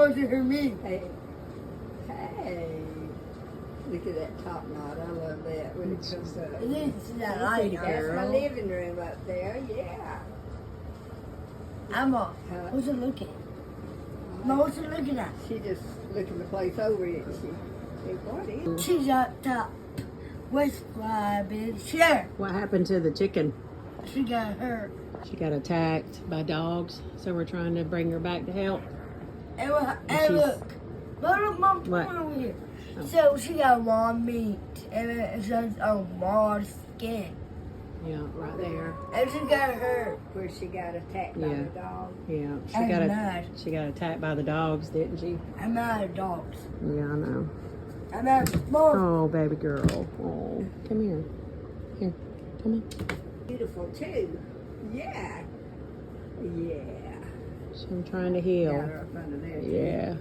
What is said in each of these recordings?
supposed to hear me. Hey, hey. Look at that top knot. I love that when it comes up. It is that That's light. my living room up there, yeah. Emma, what's she looking? Mom, what's she looking at? She just looking the place over, isn't she? Hey, what is? She's up top. What's big share? What happened to the chicken? She got hurt. She got attacked by dogs, so we're trying to bring her back to health. And look. Look, Mom, come What? on over here. Oh. So she got raw meat, and it says raw skin. Yeah, right there. And she got hurt. Where she got attacked by Yeah. the dog. Yeah, I'm mad. she got attacked by the dogs, didn't she? I'm mad at dogs. Yeah, I know. I'm mad at Mom. Oh, baby girl. Oh, come here. Here, come on. Beautiful too. Yeah. Yeah. So I'm trying to Got heal. her up under there too. Yeah.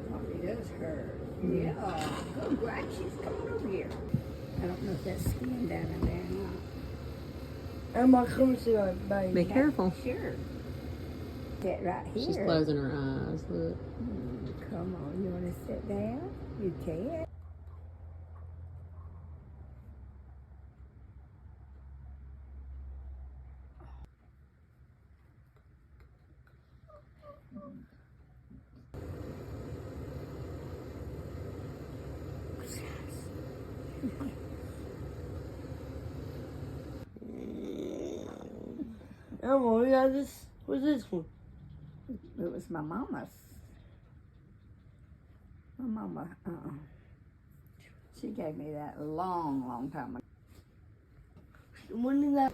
Mommy does hurt. Yeah. Go, Gratchies. Come on over here. I don't know if that's skin down in there or not. Emma, come see my baby. Be careful. Sure. Sit right here. She's closing her eyes. Look. Come on, you want to sit down? You can. Emma, we got this. What's this one? It was my mama's. My mama, she gave me that long, long time ago. When did that?